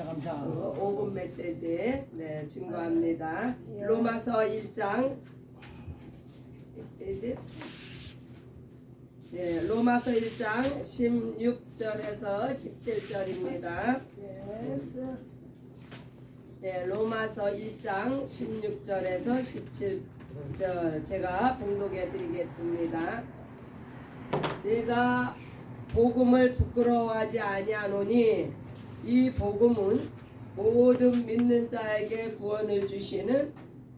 감사. 5분 메시지 증거합니다. 로마서 1장 로마서 1장 16절에서 17절입니다. 로마서 1장 16절에서 17절 제가 봉독해 드리겠습니다. 내가 복음을 부끄러워하지 아니하노니 이 복음은 모든 믿는 자에게 구원을 주시는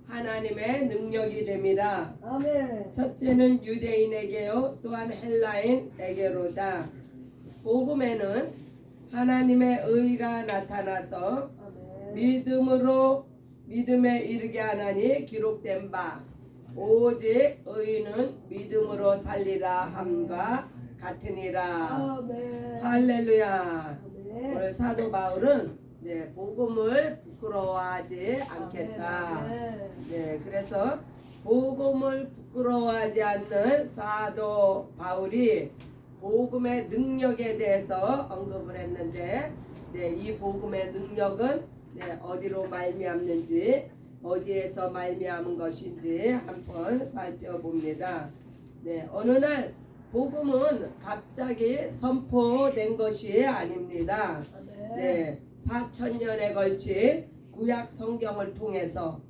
하나님의 능력이 됨이라. 아멘. 첫째는 유대인에게요 또한 헬라인에게로다. 복음에는 하나님의 의가 나타나서 믿음으로 믿음에 이르게 하나니 기록된 바 오직 의인은 믿음으로 살리라 함과 같으니라. 아멘. 할렐루야. 아멘. 오늘 사도 바울은 복음을 부끄러워하지 않겠다. 아멘. 그래서 복음을 부끄러워하지 않는 사도 바울이 복음의 능력에 대해서 언급을 했는데 이 복음의 능력은 어디로 말미암는지 어디에서 말미암은 것인지 한번 살펴봅니다. 어느 날 복음은 갑자기 선포된 것이 아닙니다. 4,000년에 걸친 구약 성경을 통해서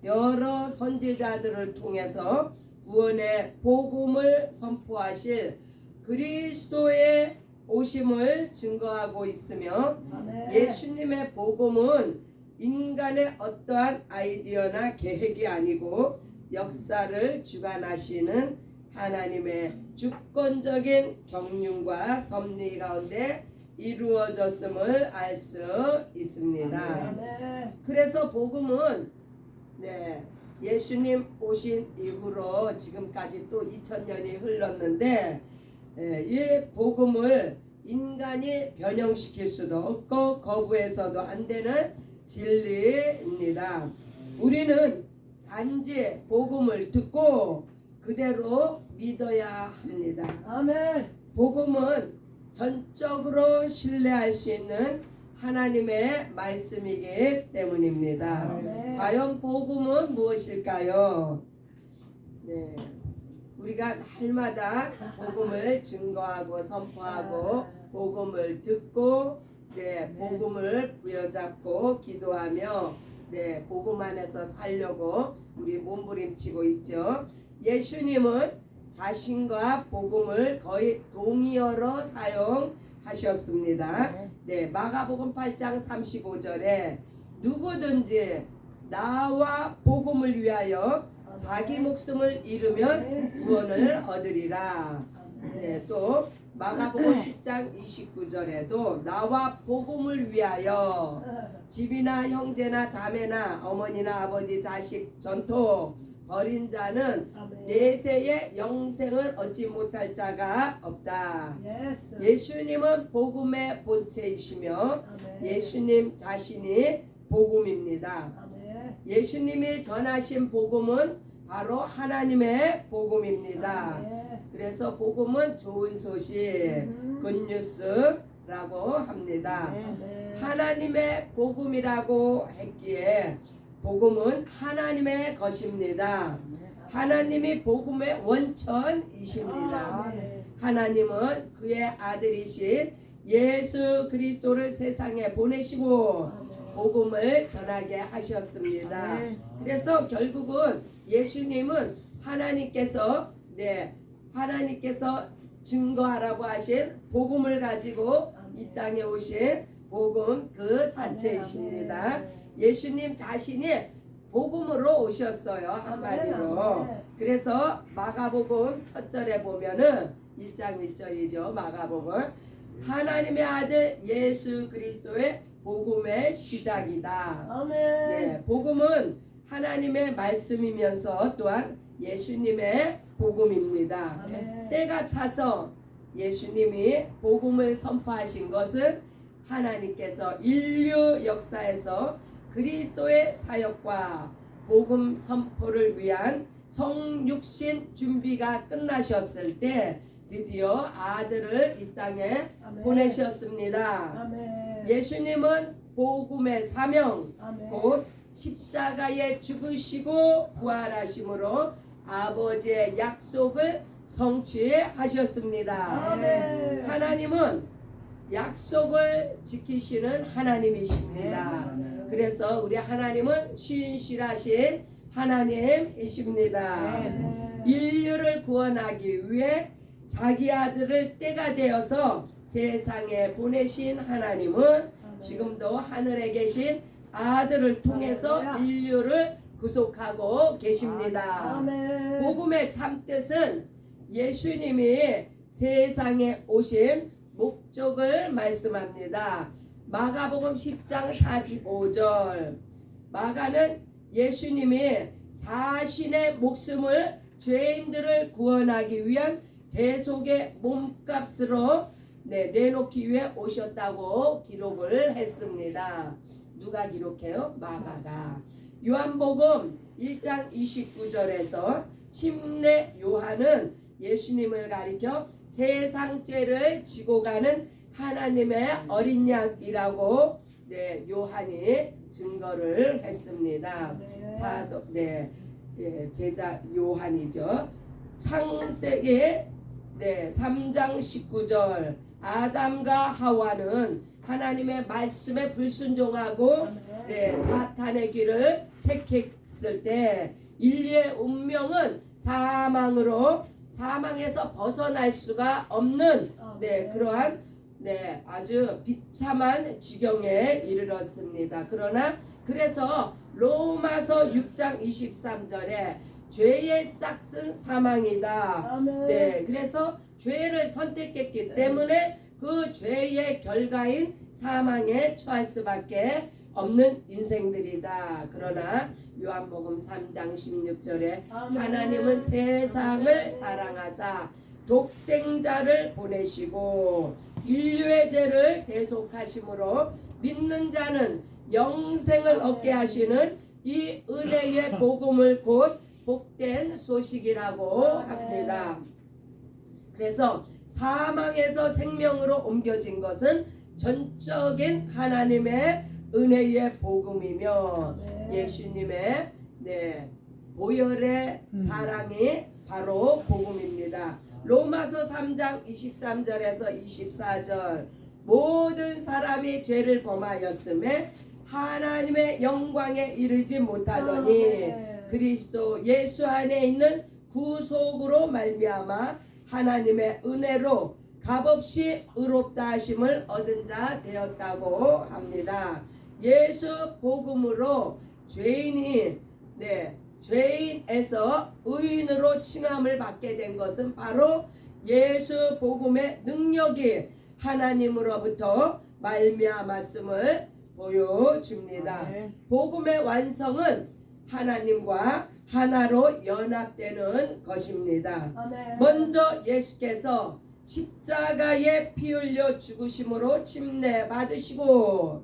여러 선지자들을 통해서 구원의 복음을 선포하실 그리스도의 오심을 증거하고 있으며 예수님의 복음은 인간의 어떠한 아이디어나 계획이 아니고 역사를 주관하시는 하나님의 주권적인 경륜과 섭리 가운데 이루어졌음을 알 수 있습니다. 그래서 복음은 예수님 오신 이후로 지금까지 또 2000년이 흘렀는데 이 복음을 인간이 변형시킬 수도 없고 거부해서도 안 되는 진리입니다. 우리는 단지 복음을 듣고 그대로 믿어야 합니다. 아멘. 복음은 전적으로 신뢰할 수 있는 하나님의 말씀이기 때문입니다. 아멘. 과연 복음은 무엇일까요? 우리가 날마다 복음을 증거하고 선포하고 복음을 듣고 복음을 부여잡고 기도하며 복음 안에서 살려고 우리 몸부림치고 있죠. 예수님은 자신과 복음을 거의 동의어로 사용하셨습니다. 마가복음 8장 35절에 누구든지 나와 복음을 위하여 자기 목숨을 잃으면 구원을 얻으리라. 또 마가복음 10장 29절에도 나와 복음을 위하여 집이나 형제나 자매나 어머니나 아버지 자식 전토 버린 자는 내세의 영생을 얻지 못할 자가 없다. 예수님은 복음의 본체이시며 예수님 자신이 복음입니다. 예수님이 전하신 복음은 바로 하나님의 복음입니다. 그래서 복음은 좋은 소식, 굿뉴스라고 합니다. 하나님의 복음이라고 했기에 복음은 하나님의 것입니다. 하나님이 복음의 원천이십니다. 하나님은 그의 아들이신 예수 그리스도를 세상에 보내시고 복음을 전하게 하셨습니다. 그래서 결국은 예수님은 하나님께서 증거하라고 하신 복음을 가지고 이 땅에 오신 복음 그 자체이십니다. 예수님 자신이 복음으로 오셨어요. 한마디로. 그래서 마가복음 첫 절에 보면은 1장 1절이죠. 마가복음 하나님의 아들 예수 그리스도의 복음의 시작이다. 복음은 하나님의 말씀이면서 또한 예수님의 복음입니다. 때가 차서 예수님이 복음을 선포하신 것은 하나님께서 인류 역사에서 그리스도의 사역과 복음 선포를 위한 성육신 준비가 끝나셨을 때 드디어 아들을 이 땅에 보내셨습니다. 예수님은 복음의 사명 아멘. 곧 십자가에 죽으시고 부활하심으로 아버지의 약속을 성취하셨습니다. 아멘. 하나님은 약속을 지키시는 하나님이십니다. 그래서 우리 하나님은 신실하신 하나님이십니다. 인류를 구원하기 위해 자기 아들을 때가 되어서 세상에 보내신 하나님은 지금도 하늘에 계신 아들을 통해서 인류를 구속하고 계십니다. 아멘. 복음의 참뜻은 예수님이 세상에 오신 목적을 말씀합니다. 마가복음 10장 45절. 마가는 예수님이 자신의 목숨을 죄인들을 구원하기 위한 대속의 몸값으로 내놓기 위해 오셨다고 기록을 했습니다. 누가 기록해요? 마가가. 요한복음 1장 29절에서 침례 요한은 예수님을 가리켜 세상 죄를 지고 가는 하나님의 어린 양이라고 요한이 증거를 했습니다. 사도 제자 요한이죠. 창세기 3장 19절 아담과 하와는 하나님의 말씀에 불순종하고 사탄의 길을 택했을 때 인류의 운명은 사망에서 벗어날 수가 없는 그러한 아주 비참한 지경에 이르렀습니다. 그래서 로마서 6장 23절에 죄의 싹은 사망이다. 그래서 죄를 선택했기 때문에 그 죄의 결과인 사망에 처할 수밖에 없는 인생들이다. 그러나 요한복음 3장 16절에 하나님은 세상을 사랑하사 독생자를 보내시고 인류의 죄를 대속하심으로 믿는 자는 영생을 얻게 하시는 이 은혜의 복음을 곧 복된 소식이라고 합니다. 그래서 사망에서 생명으로 옮겨진 것은 전적인 하나님의 은혜의 복음이며 예수님의 보혈의 사랑이 바로 복음입니다. 로마서 3장 23절에서 24절 모든 사람이 죄를 범하였음에 하나님의 영광에 이르지 못하더니 그리스도 예수 안에 있는 구속으로 말미암아 하나님의 은혜로 값없이 의롭다 하심을 얻은 자 되었다고 합니다. 예수 복음으로 죄인에서 의인으로 칭함을 받게 된 것은 바로 예수 복음의 능력이 하나님으로부터 말미암았음을 보여줍니다. 복음의 완성은 하나님과 하나로 연합되는 것입니다. 먼저 예수께서 십자가에 피 흘려 죽으심으로 침례 받으시고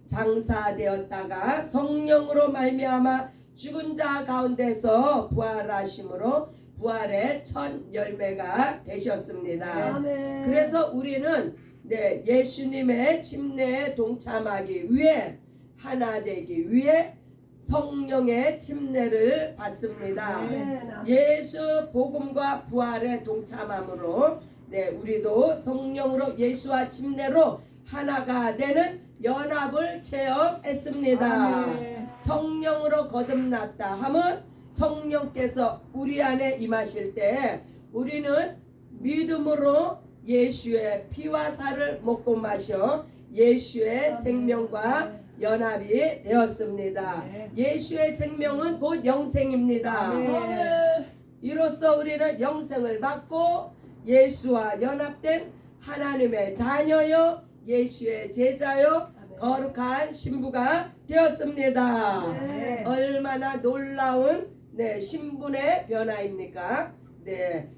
장사되었다가 성령으로 말미암아 죽은 자 가운데서 부활하심으로 부활의 첫 열매가 되셨습니다. 그래서 우리는 예수님의 침례에 동참하기 위해 하나 되기 위해 성령의 침례를 받습니다. 예수 복음과 부활에 동참함으로 우리도 성령으로 예수와 침례로 하나가 되는 연합을 체험했습니다. 성령으로 거듭났다 하면 성령께서 우리 안에 임하실 때 우리는 믿음으로 예수의 피와 살을 먹고 마셔 예수의 생명과 연합이 되었습니다. 예수의 생명은 곧 영생입니다. 이로써 우리는 영생을 받고 예수와 연합된 하나님의 자녀요 예수의 제자요 거룩한 신부가 되었습니다. 얼마나 놀라운 신분의 변화입니까?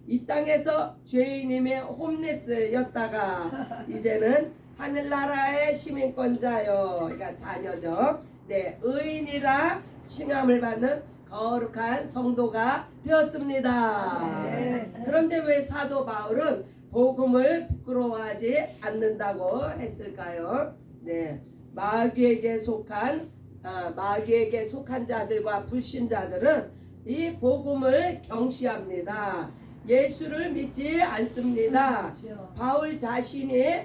이 땅에서 죄인임의 홈레스였다가 이제는 하늘나라의 시민권자요, 그러니까 자녀죠. 의인이라 칭함을 받는 거룩한 성도가 되었습니다. 그런데 왜 사도 바울은 복음을 부끄러워하지 않는다고 했을까요? 마귀에게 속한 자들과 불신자들은 이 복음을 경시합니다. 예수를 믿지 않습니다. 바울 자신도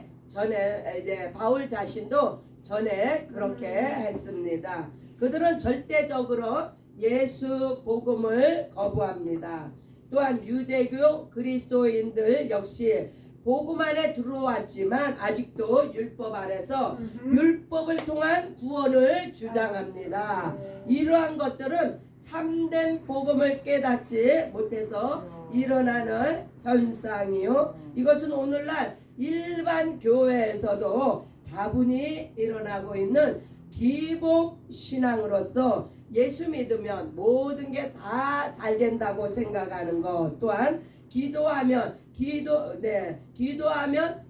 전에 그렇게 했습니다. 그들은 절대적으로 예수 복음을 거부합니다. 또한 유대교 그리스도인들 역시 복음 안에 들어왔지만 아직도 율법 아래서 율법을 통한 구원을 주장합니다. 이러한 것들은 참된 복음을 깨닫지 못해서 일어나는 현상이요. 이것은 오늘날 일반 교회에서도 다분히 일어나고 있는 기복 신앙으로서 예수 믿으면 모든 게 다 잘 된다고 생각하는 것, 또한 기도하면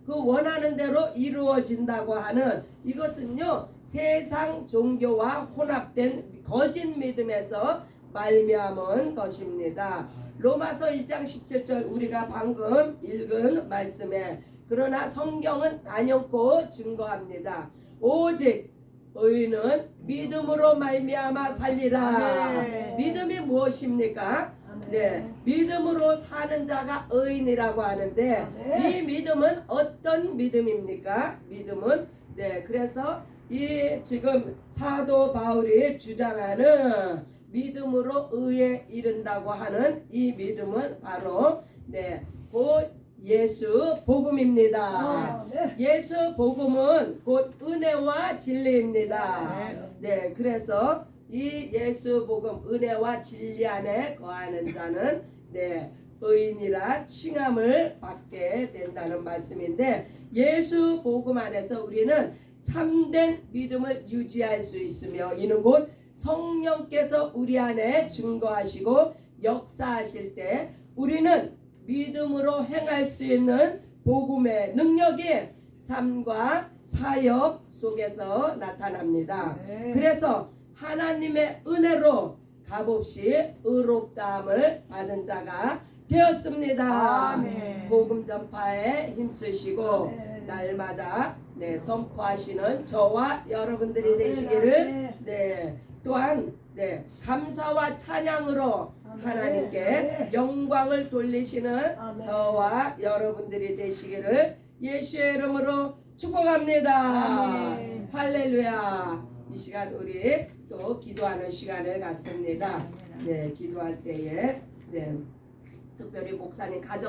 그 원하는 대로 이루어진다고 하는 이것은요 세상 종교와 혼합된 거짓 믿음에서 말미암은 것입니다. 로마서 1장 17절 우리가 방금 읽은 말씀에 그러나 성경은 단연코 증거합니다. 오직 의인은 믿음으로 말미암아 살리라. 믿음이 무엇입니까? 네, 믿음으로 사는 자가 의인이라고 하는데 이 믿음은 어떤 믿음입니까? 믿음은 그래서 이 지금 사도 바울이 주장하는 믿음으로 의에 이른다고 하는 이 믿음은 바로 곧 예수 복음입니다. 예수 복음은 곧 은혜와 진리입니다. 그래서 이 예수 복음 은혜와 진리 안에 거하는 자는 의인이라 칭함을 받게 된다는 말씀인데, 예수 복음 안에서 우리는 참된 믿음을 유지할 수 있으며 이는 곧 성령께서 우리 안에 증거하시고 역사하실 때 우리는 믿음으로 행할 수 있는 복음의 능력이 삶과 사역 속에서 나타납니다. 그래서 하나님의 은혜로 값없이 의롭다함을 받은 자가 되었습니다. 복음 전파에 힘쓰시고 날마다 선포하시는 저와 여러분들이 되시기를 또한 감사와 찬양으로 하나님께 영광을 돌리시는 저와 여러분들이 되시기를 예수의 이름으로 축복합니다. 할렐루야. 이 시간 우리 또 기도하는 시간을 갖습니다. 기도할 때에 특별히 목사님 가정